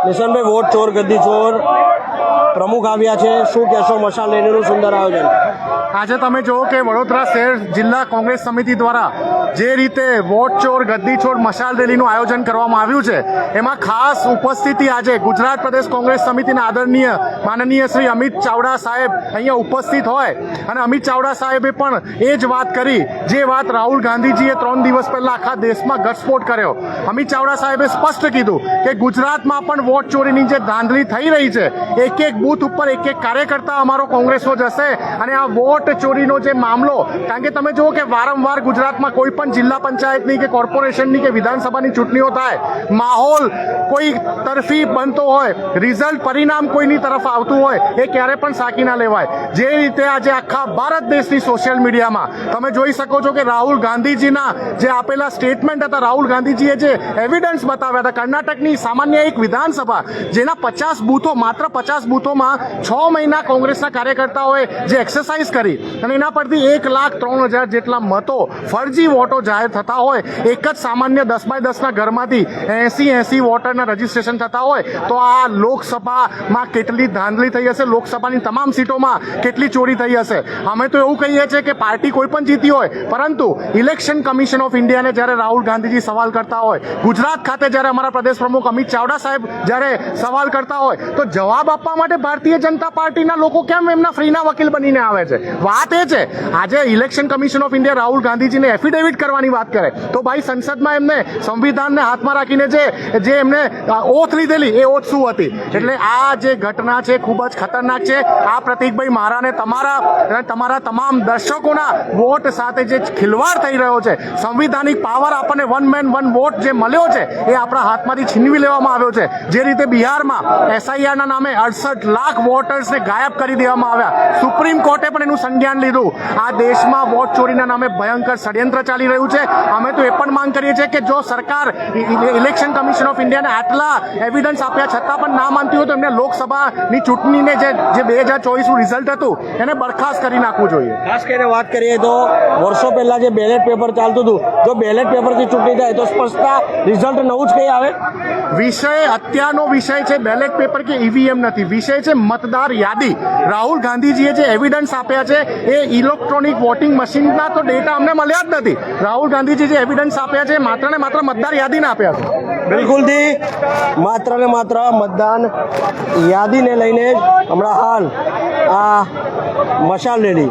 નિશાનભાઈ, vote ચોર ગદ્દી ચોર પ્રમુખ આવ્યા છે, શું કહેશો મશાલ રેલીનું સુંદર આયોજન? આજે તમે જુઓ કે વડોદરા શહેર જિલ્લા કોંગ્રેસ સમિતિ દ્વારા જે રીતે વોટ ચોર ગદ્દી ચોર મશાલ રેલીનું આયોજન કરવામાં આવ્યું છે, એમાં ખાસ ઉપસ્થિતિ આજે ગુજરાત પ્રદેશ કોંગ્રેસ સમિતિના આદરણીય માનનીય શ્રી અમિત ચાવડા સાહેબ અહીંયા ઉપસ્થિત હોય અને અમિત ચાવડા સાહેબે પણ એ જ વાત કરી જે વાત રાહુલ ગાંધીજીએ 3 દિવસ પહેલા આખા દેશમાં ઘટસ્ફોટ કર્યો. અમિત ચાવડા સાહેબે સ્પષ્ટ કીધું કે ગુજરાતમાં પણ વોટ ચોરીની જે ધાંધલી થઈ રહી છે, એક એક બૂથ ઉપર એક એક કાર્યકર્તા અમારો કોંગ્રેસનો જશે અને આ વોટ ચોરીનો જે મામલો, કારણ કે તમે જુઓ કે વારંવાર ગુજરાતમાં કોઈ પણ જિલ્લા પંચાયતની કે કોર્પોરેશનની કે વિધાનસભાની ચૂંટણીઓ થાય, માહોલ કોઈ તરફી બનતો હોય, રિઝલ્ટ પરિણામ કોઈની તરફ આવતું હોય, એ ક્યારે પણ સાકી ના લેવાય. જે રીતે આજે આખા ભારત દેશની સોશિયલ મીડિયામાં તમે જોઈ શકો છો કે રાહુલ ગાંધીજીના જે આપેલા સ્ટેટમેન્ટ હતા, રાહુલ ગાંધીજીએ જે એવિડન્સ બતાવ્યા હતા, કર્ણાટકની સામાન્ય એક વિધાનસભા જેના 50 બૂથો, માત્ર 50 બૂથોમાં 6 મહિના કોંગ્રેસના કાર્યકર્તાઓએ જે એક્સરસાઇઝ કરી અને એના પરથી 1,03,000 જેટલા મતો ફરજી વોટો જાહેર થતા હોય, એક જ સામાન્ય 10 બાય 10ના ઘરમાંથી 80 વોટરના રજીસ્ટ્રેશન થતા હોય, તો આ લોકસભામાં કેટલી ધાંધલી થઈ હશે, લોકસભાની તમામ સીટોમાં કેટલી ચોરી થઈ હશે. અમે તો એવું કહીએ છીએ કે પાર્ટી કોઈ પણ જીતી હોય, પરંતુ ઇલેક્શન કમિશન ઓફ ઇન્ડિયાને જ્યારે રાહુલ ગાંધીજી સવાલ કરતા હોય, ગુજરાત ખાતે જ્યારે અમારા પ્રદેશ પ્રમુખ અમિત ચાવડા સાહેબ જ્યારે સવાલ કરતા હોય, તો જવાબ આપવા માટે ભારતીય જનતા પાર્ટીના લોકો કેમ એમના ફ્રીના વકીલ બનીને આવે છે? વાત એ છે, આજે election commission of India Rahul ગાંધીજીને એફિડેવિટ કરવાની વાત કરે, તો ભાઈ સંસદમાં એમને સંવિધાનને હાથમાં રાખીને જે એમને ઓથ લીધેલી, એ ઓથ શું હતી? એટલે આ જે ઘટના છે ખૂબ જ ખતરનાક છે. આ પ્રતિકભાઈ મહારાને તમારા તમામ દર્શકોના વોટ સાથે જે ખિલવાડ થઈ રહ્યો છે, સંવિધાનિક પાવર આપણને વન મેન વન વોટ જે મળ્યો છે, એ આપણા હાથમાંથી છીનવી લેવામાં આવ્યો છે. જે રીતે બિહારમાં એસઆઈઆરના નામે 68 લાખ વોટર્સને ગાયબ કરી દેવામાં આવ્યા, સુપ્રીમ કોર્ટે પણ એનું સંજ્ઞાન લીધું. આ દેશમાં વોટ ચોરીના નામે ભયંકર ષડયંત્ર ચાલી રહ્યું છે. અમે તો એ પણ માંગ કરીએ છીએ કે જો સરકાર ઇલેક્શન કમિશન ઓફ ઇન્ડિયાને આટલા એવિડન્સ આપ્યા છતાં પણ ના માનતી હોય, તો એમને લોકસભાની ચૂંટણીને જે 2024નું રિઝલ્ટ હતું, એને બરખાસ્ત કરી નાખવું જોઈએ. ખાસ કરીને વાત કરીએ તો વર્ષો પહેલા જે બેલેટ પેપર ચાલતું હતું, જો બેલેટ પેપરથી ચૂંટણી થાય તો સ્પષ્ટતા રિઝલ્ટ નવું જ કઈ આવે. વિષય અત્યારનો વિષય છે બેલેટ પેપર કે ઈવીએમ નથી, વિષય છે મતદાર યાદી. રાહુલ ગાંધીજીએ જે એવિડન્સ આપ્યા છે, એ ઇલેક્ટ્રોનિક વોટિંગ મશીનના તો ડેટા અમને મળ્યા જ નથી. રાહુલ ગાંધીજી જે એવિડન્સ આપ્યા છે, માત્ર ને માત્ર મતદાર યાદીને આપ્યા છે. બિલકુલથી માત્ર ને માત્ર મતદાન યાદીને લઈને હમણાં હાલ આ મશાલ રેલી